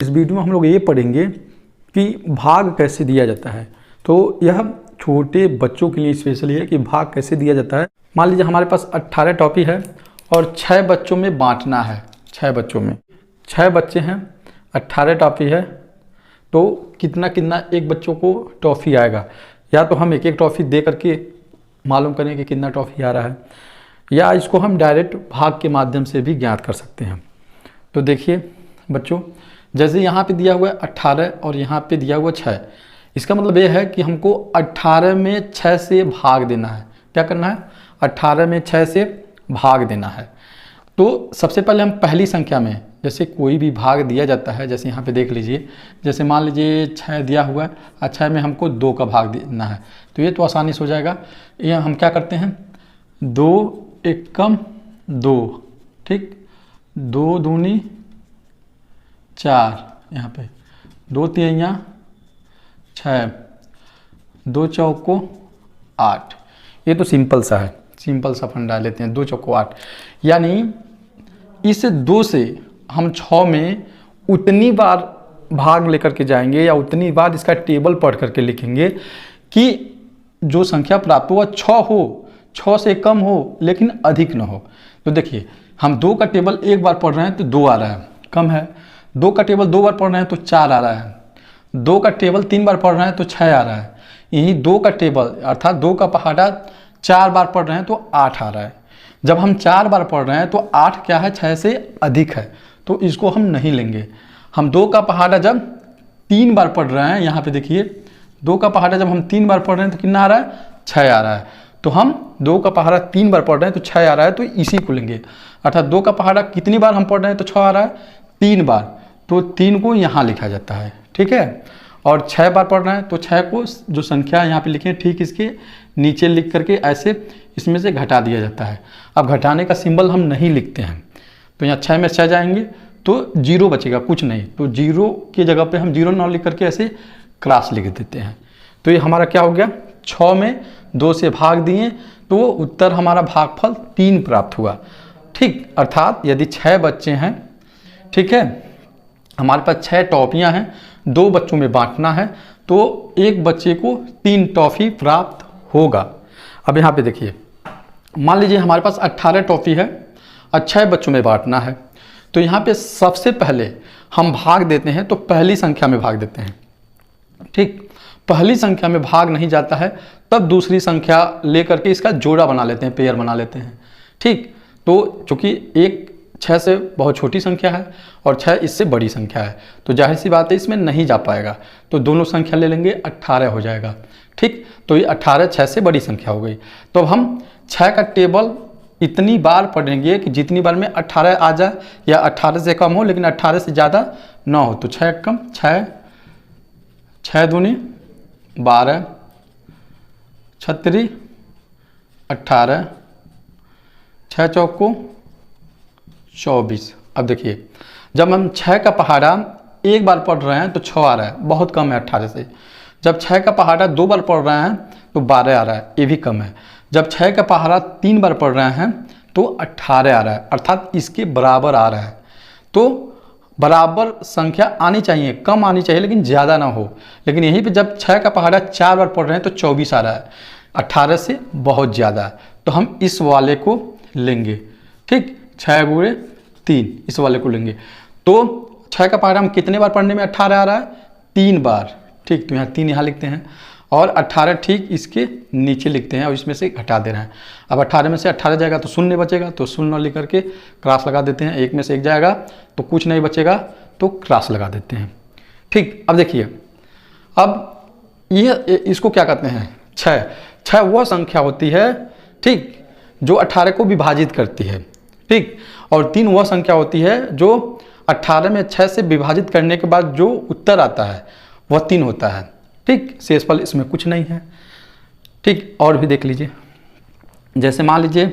इस वीडियो में हम लोग ये पढ़ेंगे कि भाग कैसे दिया जाता है। तो यह छोटे बच्चों के लिए स्पेशली है कि भाग कैसे दिया जाता है। मान लीजिए हमारे पास 18 टॉफ़ी है और 6 बच्चों में बांटना है। 6 बच्चों में 6 बच्चे हैं, 18 टॉफ़ी है, तो कितना कितना एक बच्चों को टॉफ़ी आएगा। या तो हम एक एक टॉफ़ी दे करके मालूम करें कि कितना टॉफ़ी आ रहा है, या इसको हम डायरेक्ट भाग के माध्यम से भी ज्ञात कर सकते हैं। तो देखिए बच्चों, जैसे यहाँ पे दिया हुआ है 18 और यहाँ पे दिया हुआ 6, इसका मतलब ये है कि हमको 18 में 6 से भाग देना है। क्या करना है? 18 में 6 से भाग देना है। तो सबसे पहले हम पहली संख्या में जैसे कोई भी भाग दिया जाता है, जैसे यहाँ पे देख लीजिए, जैसे मान लीजिए 6 दिया हुआ है और 6 में हमको 2 का भाग देना है, तो ये तो आसानी से हो जाएगा। ये हम क्या करते हैं, 2 एकम 2, ठीक, 2 दूनी 4, यहाँ पे 2 तिहैया 6, 2 चौको 8। ये तो सिंपल सा है, सिंपल सा फंडा लेते हैं, 2 चौको 8। यानी इस 2 से हम 6 में उतनी बार भाग लेकर के जाएंगे या उतनी बार इसका टेबल पढ़ करके लिखेंगे कि जो संख्या प्राप्त हुआ 6 हो, 6 से कम हो लेकिन अधिक ना हो। तो देखिए हम 2 का टेबल एक बार पढ़ रहे हैं तो 2 आ रहा है, कम है। 2 का टेबल 2 बार पढ़ रहे हैं तो 4 आ रहा है। 2 का टेबल 3 बार पढ़ रहे हैं तो 6 आ रहा है। यही 2 का टेबल अर्थात 2 का पहाड़ा 4 बार पढ़ रहे हैं तो 8 आ रहा है। जब हम 4 बार पढ़ रहे हैं तो 8 क्या है, 6 से अधिक है, तो इसको हम नहीं लेंगे। हम 2 का पहाड़ा जब 3 बार पढ़ रहे हैं, यहाँ पे देखिए 2 का पहाड़ा जब हम 3 बार पढ़ रहे हैं तो कितना आ रहा है, 6 आ रहा है। तो हम 2 का पहाड़ा 3 बार पढ़ रहे हैं तो 6 आ रहा है, तो इसी को लेंगे। अर्थात 2 का पहाड़ा कितनी बार हम पढ़ रहे हैं तो 6 आ रहा है, 3 बार, तो 3 को यहाँ लिखा जाता है, ठीक है। और 6 बार पढ़ रहे हैं तो 6 को जो संख्या यहाँ पे लिखे ठीक इसके नीचे लिख करके ऐसे इसमें से घटा दिया जाता है। अब घटाने का सिंबल हम नहीं लिखते हैं, तो यहाँ 6 में 6 जाएंगे तो 0 बचेगा, कुछ नहीं, तो 0 की जगह पे हम 0 ना लिख करके ऐसे क्रॉस लिख देते हैं। तो ये हमारा क्या हो गया, 6 में 2 से भाग दिए तो उत्तर हमारा भागफल 3 प्राप्त हुआ, ठीक। अर्थात यदि 6 बच्चे हैं, ठीक है, हमारे पास 6 टॉफ़ियाँ हैं, 2 बच्चों में बांटना है, तो एक बच्चे को 3 टॉफ़ी प्राप्त होगा। अब यहाँ पे देखिए, मान लीजिए हमारे पास 18 टॉफ़ी है और 6 बच्चों में बांटना है, तो यहाँ पे सबसे पहले हम भाग देते हैं तो पहली संख्या में भाग देते हैं, ठीक। पहली संख्या में भाग नहीं जाता है तब दूसरी संख्या लेकर के इसका जोड़ा बना लेते हैं, पेयर बना लेते हैं, ठीक। तो चूँकि 6 से बहुत छोटी संख्या है और 6 इससे बड़ी संख्या है, तो जाहिर सी बात है इसमें नहीं जा पाएगा, तो दोनों संख्या ले लेंगे, 18 हो जाएगा, ठीक। तो ये 18 6 से बड़ी संख्या हो गई। तो अब हम 6 का टेबल इतनी बार पढ़ेंगे कि जितनी बार में 18 आ जाए या 18 से कम हो लेकिन 18 से ज़्यादा ना हो। तो 6 कम 6, 6 दूनी 12, 36 18, 6 चौको 24। अब देखिए जब हम 6 का पहाड़ा एक बार पढ़ रहे हैं तो 6 आ रहा है, बहुत कम है 18 से। जब 6 का पहाड़ा 2 बार पढ़ रहे हैं तो 12 आ रहा है, ये भी कम है। जब 6 का पहाड़ा 3 बार पढ़ रहे हैं तो 18 आ रहा है, अर्थात इसके बराबर आ रहा है। तो बराबर संख्या आनी चाहिए, कम आनी चाहिए लेकिन ज़्यादा ना हो। लेकिन यहीं पे जब 6 का पहाड़ा 4 बार पढ़ रहे हैं तो 24 आ रहा है, 18 से बहुत ज़्यादा है, तो हम इस वाले को लेंगे, ठीक। 6 गुणे 3 इस वाले को लेंगे। तो 6 का पहाड़ा हम कितने बार पढ़ने में 18 आ रहा है, 3 बार, ठीक। तो यहाँ 3 यहाँ लिखते हैं और 18 ठीक इसके नीचे लिखते हैं और इसमें से घटा दे रहे हैं। अब 18 में से 18 जाएगा तो 0 बचेगा, तो 0 लिख करके क्रॉस लगा देते हैं। 1 में से 1 जाएगा तो कुछ नहीं बचेगा, तो क्रॉस लगा देते हैं, ठीक। अब देखिए, अब ये इसको क्या कहते हैं, 6 वह संख्या होती है, ठीक, जो 18 को विभाजित करती है, ठीक। और 3 वह संख्या होती है जो 18 में 6 से विभाजित करने के बाद जो उत्तर आता है वह 3 होता है, ठीक। शेषफल इसमें कुछ नहीं है, ठीक। और भी देख लीजिए, जैसे मान लीजिए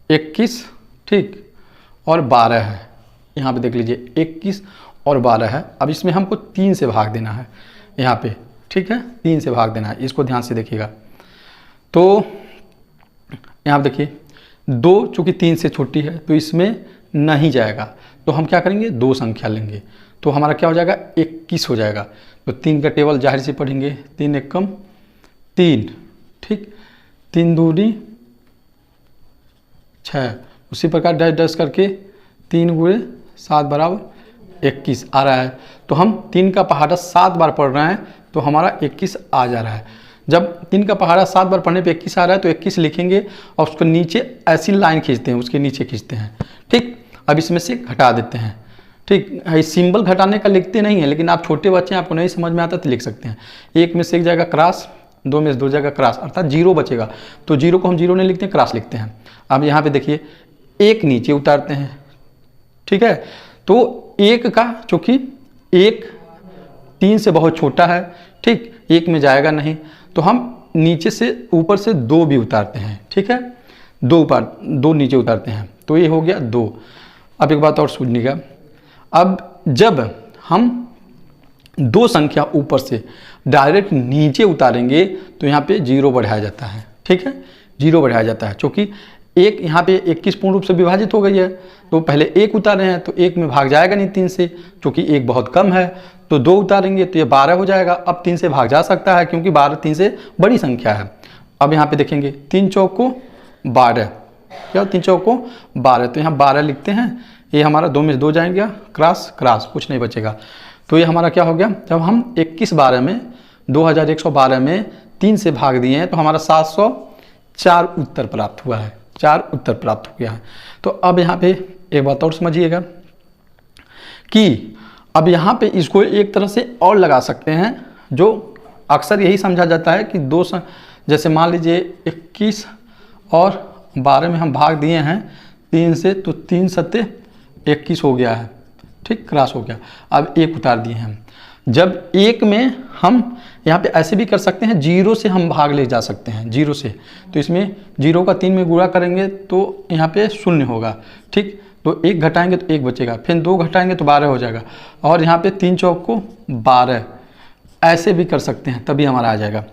21, ठीक, और 12 है। यहाँ पे देख लीजिए 21 और 12 है। अब इसमें हमको 3 से भाग देना है, यहाँ पे, ठीक है, 3 से भाग देना है, इसको ध्यान से देखिएगा। तो यहाँ पे देखिए 2 चूँकि 3 से छोटी है तो इसमें नहीं जाएगा, तो हम क्या करेंगे, 2 संख्या लेंगे। तो हमारा क्या हो जाएगा 21 हो जाएगा। तो 3 का टेबल जाहिर से पढ़ेंगे, 3 एकम 3, ठीक, 3 दूनी 6, उसी प्रकार डैश डैश करके 3 गुणे 7 बराबर 21 आ रहा है। तो हम 3 का पहाड़ा 7 बार पढ़ रहे हैं तो हमारा 21 आ जा रहा है। जब 3 का पहाड़ा 7 बार पढ़ने पे 21 आ रहा है तो 21 लिखेंगे और उसको नीचे ऐसी लाइन खींचते हैं, उसके नीचे खींचते हैं, ठीक। अब इसमें से घटा देते हैं, ठीक। सिंबल घटाने का लिखते नहीं है, लेकिन आप छोटे बच्चे हैं, आपको नहीं समझ में आता तो लिख सकते हैं। 1 में से 1 जाएगा क्रॉस, 2 में से 2 जाएगा क्रॉस, अर्थात 0 बचेगा। तो 0 को हम 0 नहीं लिखते हैं, क्रॉस लिखते हैं। अब यहाँ पे देखिए 1 नीचे उतारते हैं, ठीक है। तो 1 का चूँकि 1 3 से बहुत छोटा है, ठीक, 1 में जाएगा नहीं, तो हम नीचे से ऊपर से 2 भी उतारते हैं, ठीक है। 2 नीचे उतारते हैं, तो ये हो गया 2। अब एक बात और सुनिएगा, अब जब हम 2 संख्या ऊपर से डायरेक्ट नीचे उतारेंगे तो यहाँ पे 0 बढ़ाया जाता है, ठीक है, 0 बढ़ाया जाता है। क्योंकि 1 यहाँ पे 21 पूर्ण रूप से विभाजित हो गई है, तो पहले 1 उतारे हैं तो 1 में भाग जाएगा नहीं 3 से, क्योंकि 1 बहुत कम है। तो 2 उतारेंगे तो ये 12 हो जाएगा। अब 3 से भाग जा सकता है क्योंकि 12 3 से बड़ी संख्या है। अब यहाँ पे देखेंगे 3 चौक को 12, क्या 3 चौक को 12, तो यहाँ 12 लिखते हैं। ये हमारा 2 में से 2 जाएंगे, क्रॉस क्रॉस, कुछ नहीं बचेगा। तो ये हमारा क्या हो गया, जब हम 21/12 में 2112 में 3 से भाग दिए हैं तो हमारा 704 उत्तर प्राप्त हुआ है, 4 उत्तर प्राप्त हो गया है। तो अब यहाँ पे एक बात और समझिएगा कि अब यहाँ पे इसको एक तरह से और लगा सकते हैं, जो अक्सर यही समझा जाता है कि जैसे मान लीजिए 21 और 12 में हम भाग दिए हैं 3 से, तो 3 सत्ते 21 हो गया है, ठीक, क्रॉस हो गया। अब 1 उतार दिए हैं। जब 1 में हम यहाँ पे ऐसे भी कर सकते हैं, 0 से हम भाग ले जा सकते हैं, 0 से, तो इसमें 0 का 3 में गुणा करेंगे तो यहाँ पे 0 होगा, ठीक। तो 1 घटाएंगे तो 1 बचेगा, फिर 2 घटाएंगे तो 12 हो जाएगा, और यहाँ पे 3 चौक को 12, ऐसे भी कर सकते हैं, तभी हमारा आ जाएगा।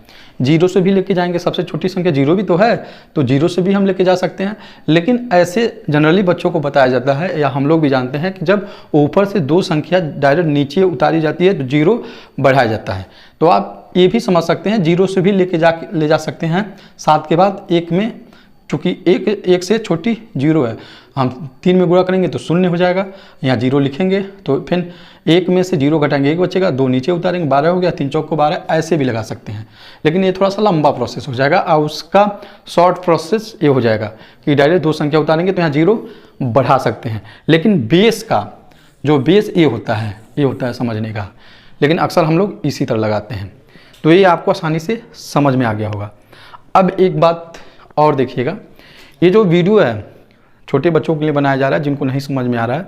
0 से भी लेके जाएंगे, सबसे छोटी संख्या 0 भी तो है, तो 0 से भी हम लेके जा सकते हैं। लेकिन ऐसे जनरली बच्चों को बताया जाता है, या हम लोग भी जानते हैं कि जब ऊपर से 2 संख्या डायरेक्ट नीचे उतारी जाती है तो 0 बढ़ाया जाता है। तो आप ये भी समझ सकते हैं, 0 से भी ले जा सकते हैं 7 के बाद 1 में, चूँकि 1 से छोटी 0 है, हम 3 में गुणा करेंगे तो 0 हो जाएगा, यहाँ 0 लिखेंगे तो फिर 1 में से 0 घटाएंगे 1 बचेगा, 2 नीचे उतारेंगे 12 हो गया, 3 चौक को 12, ऐसे भी लगा सकते हैं। लेकिन ये थोड़ा सा लंबा प्रोसेस हो जाएगा, और उसका शॉर्ट प्रोसेस ये हो जाएगा कि डायरेक्ट 2 संख्या उतारेंगे तो यहाँ 0 बढ़ा सकते हैं। लेकिन बेस का जो बेस ये होता है समझने का, लेकिन अक्सर हम लोग इसी तरह लगाते हैं। तो ये आपको आसानी से समझ में आ गया होगा। अब एक बात और देखिएगा, ये जो वीडियो है छोटे बच्चों के लिए बनाया जा रहा है जिनको नहीं समझ में आ रहा है,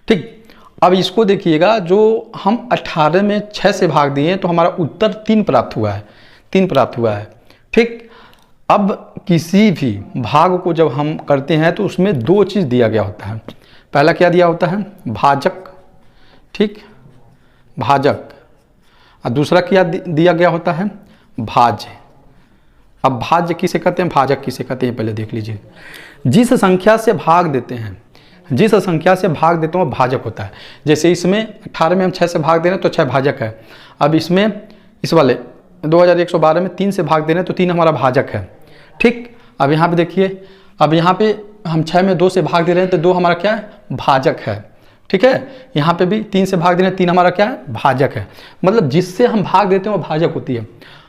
ठीक। अब इसको देखिएगा, जो हम 18 में 6 से भाग दिए तो हमारा उत्तर 3 प्राप्त हुआ है, 3 प्राप्त हुआ है, ठीक। अब किसी भी भाग को जब हम करते हैं तो उसमें 2 चीज़ दिया गया होता है। पहला क्या दिया होता है, भाजक, ठीक, भाजक, और दूसरा क्या दिया गया होता है, भाज्य। अब भाज्य किसे कहते हैं, भाजक किसे कहते हैं, पहले देख लीजिए। जिस संख्या से भाग देते हैं, जिस संख्या से भाग देते हैं वो भाजक होता है। जैसे इसमें 18 में हम 6 से भाग दे रहे हैं तो 6 भाजक है। अब इसमें इस वाले 2112 में 3 से भाग दे रहे हैं तो 3 हमारा भाजक है, ठीक। अब यहाँ पे देखिए, अब यहाँ पे हम 6 में 2 से भाग दे रहे हैं तो 2 हमारा क्या है, भाजक है, ठीक है। यहाँ पे भी 3 से भाग दे रहे हैं, 3 हमारा क्या है, भाजक है। मतलब जिससे हम भाग देते हैं वो भाजक होती है,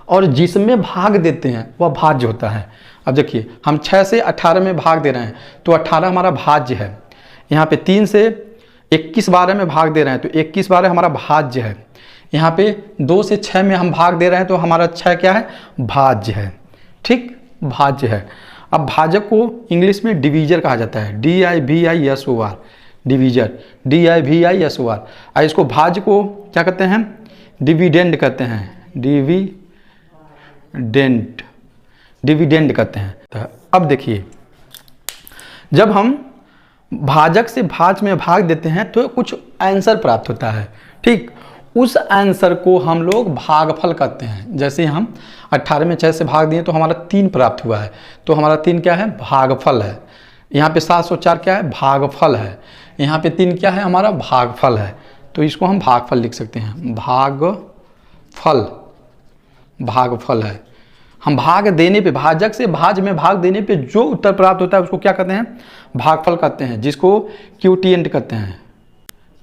और जिसमें भाग देते हैं वह भाज्य होता है। अब देखिए, हम 6 से 18 में भाग दे रहे हैं तो 18 हमारा भाज्य है। यहाँ पे 3 से 21/12 में भाग दे रहे हैं तो 21/12 हमारा भाज्य है। यहाँ पे 2 से 6 में हम भाग दे रहे हैं तो हमारा 6 क्या है, भाज्य है, ठीक, भाज्य है। अब भाजक को इंग्लिश में डिवीजर कहा जाता है, DIVISOR, डिवीजर, DIVISOR। और इसको भाज्य को क्या कहते हैं, डिविडेंड कहते हैं, डिविडेंड कहते हैं। तो अब देखिए, जब हम भाजक से भाज्य में भाग देते हैं तो कुछ आंसर प्राप्त होता है, ठीक। उस आंसर को हम लोग भागफल कहते हैं। जैसे हम 18 में 6 से भाग दिए तो हमारा 3 प्राप्त हुआ है, तो हमारा 3 क्या है, भागफल है। यहाँ पे 704 क्या है, भागफल है। यहाँ पे 3 क्या है, हमारा भागफल है, तो इसको हम भागफल लिख सकते हैं। भागफल, भागफल है। हम भाग देने पे, भाजक से भाज में भाग देने पे जो उत्तर प्राप्त होता है उसको क्या कहते हैं? भागफल कहते हैं, जिसको क्यूटिएंट कहते हैं।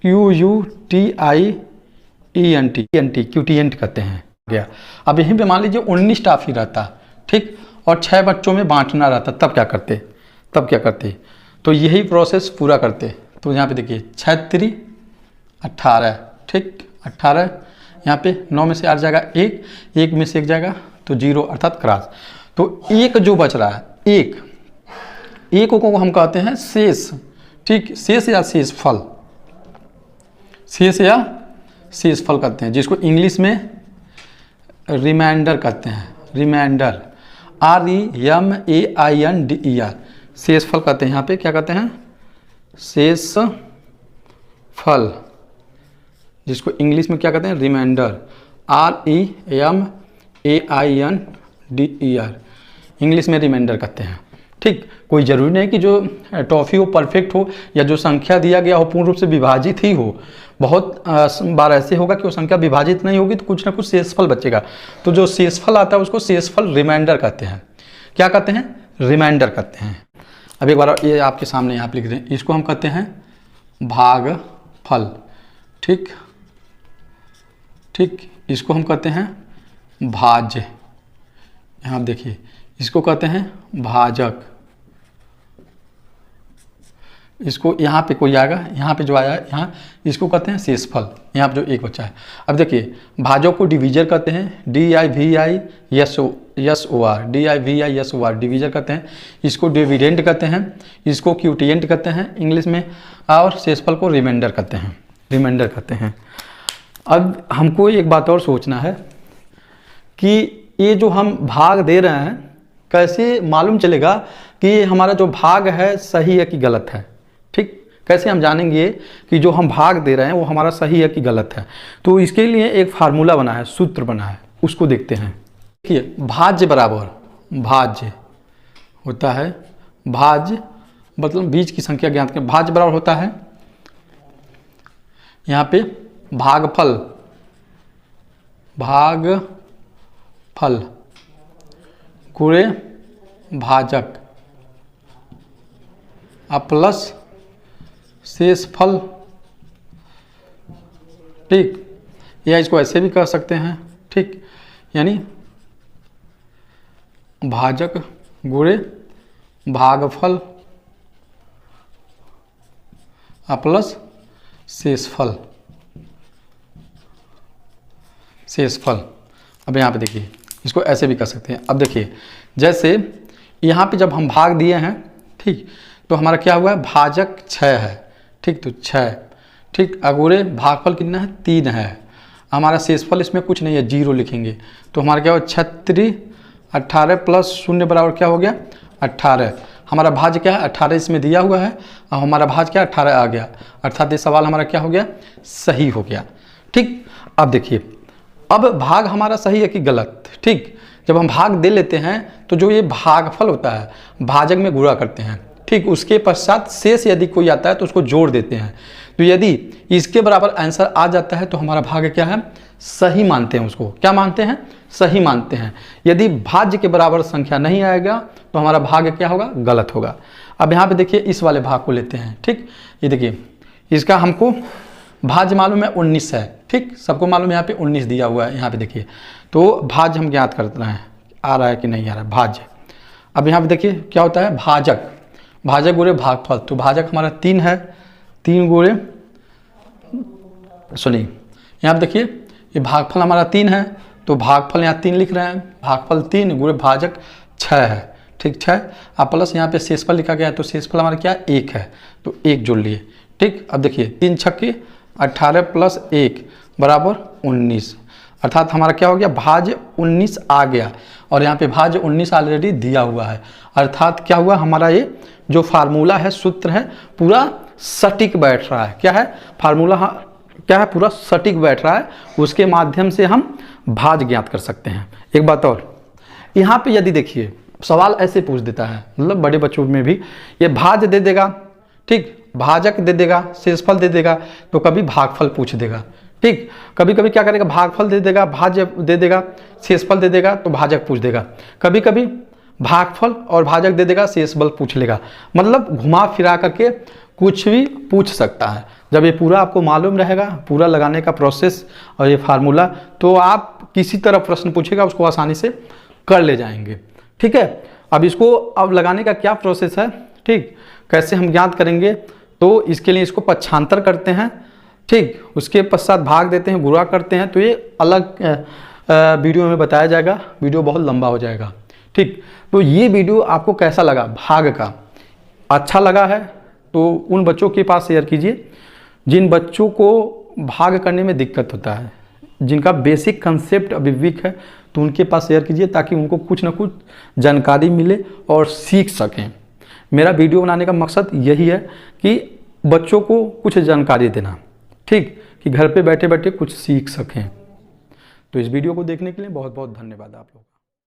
QUTIENT, क्यूटिएंट कहते हैं। गया। अब यहीं पे मान लीजिए 19 टॉफी रहता, ठीक, और 6 बच्चों में बांटना रहता, तब क्या करते? तो यही प्रोसेस पूरा करते। तो यहाँ पे देखिए 6 3 18, ठीक, 18, यहाँ पे 9 में से 8 जाएगा 1, 1 में से 1 जाएगा तो 0, अर्थात क्रॉस। तो एक जो बच रहा है, एक को हम कहते हैं शेष, ठीक, शेष या शेषफल, शेष या शेषफल कहते हैं, जिसको इंग्लिश में रिमाइंडर कहते हैं। रिमाइंडर, REMAINDER, शेषफल कहते हैं। यहाँ पे क्या कहते हैं? शेषफल, जिसको इंग्लिश में क्या कहते हैं? रिमाइंडर, REMAINDER, इंग्लिश में रिमाइंडर कहते हैं, ठीक। कोई ज़रूरी नहीं कि जो टॉफी हो परफेक्ट हो या जो संख्या दिया गया हो पूर्ण रूप से विभाजित ही हो। बहुत बार ऐसे होगा कि वो संख्या विभाजित नहीं होगी तो कुछ ना कुछ शेषफल बचेगा। तो जो शेषफल आता है उसको शेषफल रिमाइंडर कहते हैं। क्या कहते हैं? रिमाइंडर कहते हैं। अब एक बार ये आपके सामने यहाँ पे लिख दें, इसको हम कहते हैं भागफल, ठीक, इसको हम कहते हैं भाज्य। यहाँ देखिए, इसको कहते हैं भाजक, इसको यहाँ पे कोई आएगा, यहाँ पे जो आया है यहाँ, इसको कहते हैं शेषफल। यहाँ पे जो एक बच्चा है, अब देखिए भाजक को डिवीजर कहते हैं, DIVISOR, डिवीजर कहते हैं। इसको डिविडेंड कहते हैं, इसको क्यूटिएंट कहते हैं इंग्लिश में, और शेषफल को रिमाइंडर कहते हैं। अब हमको एक बात और सोचना है कि ये जो हम भाग दे रहे हैं, कैसे मालूम चलेगा कि हमारा जो भाग है सही है कि गलत है, ठीक, कैसे हम जानेंगे कि जो हम भाग दे रहे हैं वो हमारा सही है कि गलत है? तो इसके लिए एक फार्मूला बना है, सूत्र बना है, उसको देखते हैं। देखिए, भाज्य बराबर, भाज्य होता है, भाज्य मतलब बीज की संख्या ज्ञात करें, भाज्य बराबर होता है यहाँ पे भागफल गुणे भाजक प्लस शेषफल, ठीक, या इसको ऐसे भी कह सकते हैं, ठीक, यानी भाजक गुणे भागफल प्लस शेषफल। अब यहाँ पे देखिए, इसको ऐसे भी कर सकते हैं। अब देखिए, जैसे यहाँ पे जब हम भाग दिए हैं, ठीक, तो हमारा क्या हुआ है? भाजक 6 है, ठीक, तो 6, ठीक, अगुणे भागफल कितना है? 3 है। हमारा शेषफल इसमें कुछ नहीं है, 0 लिखेंगे, तो हमारा क्या हुआ? 36 18 प्लस 0 बराबर क्या हो गया? 18। हमारा भाज्य क्या है? 18 इसमें दिया हुआ है, और हमारा भाज्य क्या? 18 आ गया, अर्थात ये सवाल हमारा क्या हो गया? सही हो गया, ठीक। अब देखिए, अब भाग हमारा सही है कि गलत, ठीक। जब हम भाग दे लेते हैं तो जो ये भागफल होता है भाजक में गुणा करते हैं, ठीक, उसके पश्चात शेष यदि कोई आता है तो उसको जोड़ देते हैं। तो यदि इसके बराबर आंसर आ जाता है तो हमारा भाग्य क्या है? सही मानते हैं उसको। क्या मानते हैं? सही मानते हैं। यदि भाज्य के बराबर संख्या नहीं आएगा तो हमारा भाग्य क्या होगा? गलत होगा। अब यहाँ पे देखिए, इस वाले भाग को लेते हैं, ठीक। ये देखिए, इसका हमको भाज्य मालूम है 19 है, ठीक, सबको मालूम है यहाँ पे 19 दिया हुआ है। यहाँ पे देखिए, तो भाज्य हम ज्ञात करते हैं, आ रहा है कि नहीं आ रहा है भाज्य। अब यहाँ पे देखिए क्या होता है? भाजक गुणे भागफल। तो भाजक हमारा 3 है, 3 गुणे, सुनिए यहाँ पे देखिए, ये भागफल हमारा 3 है, तो भागफल यहाँ 3 लिख रहे हैं, भागफल 3 गुणे भाजक 6 है, ठीक, 6। अब प्लस यहाँ पे शेषफल लिखा गया है, तो शेषफल हमारा क्या? 1 है, तो 1 जोड़ लिए, ठीक। अब देखिए 3 छक्के 18 प्लस 1 बराबर 19, अर्थात हमारा क्या हो गया? भाज्य 19 आ गया, और यहाँ पे भाज्य 19 ऑलरेडी दिया हुआ है, अर्थात क्या हुआ? हमारा ये जो फार्मूला है, सूत्र है, पूरा सटीक बैठ रहा है। क्या है? फार्मूला क्या है? पूरा सटीक बैठ रहा है, उसके माध्यम से हम भाज्य ज्ञात कर सकते हैं। एक बात और, यहाँ पे यदि देखिए सवाल ऐसे पूछ देता है, मतलब बड़े बच्चों में भी ये भाज्य दे देगा, ठीक, भाजक दे देगा, शेषफल दे देगा, तो कभी भागफल पूछ देगा। ठीक, कभी कभी क्या करेगा, भागफल दे देगा, भाज्य दे देगा, शेषफल दे देगा तो भाजक पूछ देगा। कभी कभी भागफल और भाजक दे देगा, शेषफल पूछ लेगा। मतलब घुमा फिरा करके कुछ भी पूछ सकता है। जब ये पूरा आपको मालूम रहेगा, पूरा लगाने का प्रोसेस और ये फार्मूला, तो आप किसी तरह प्रश्न पूछेगा उसको आसानी से कर ले जाएंगे। ठीक है, अब इसको अब लगाने का क्या प्रोसेस है, ठीक, कैसे हम ज्ञात करेंगे, तो इसके लिए इसको पक्षांतर करते हैं। ठीक, उसके पश्चात भाग देते हैं, गुणा करते हैं, तो ये अलग वीडियो में बताया जाएगा, वीडियो बहुत लंबा हो जाएगा। ठीक, तो ये वीडियो आपको कैसा लगा, भाग का अच्छा लगा है तो उन बच्चों के पास शेयर कीजिए जिन बच्चों को भाग करने में दिक्कत होता है, जिनका बेसिक कंसेप्ट अभी वीक है, तो उनके पास शेयर कीजिए ताकि उनको कुछ ना कुछ जानकारी मिले और सीख सकें। मेरा वीडियो बनाने का मकसद यही है कि बच्चों को कुछ जानकारी देना, ठीक, कि घर पे बैठे बैठे कुछ सीख सकें। तो इस वीडियो को देखने के लिए बहुत बहुत धन्यवाद आप लोग।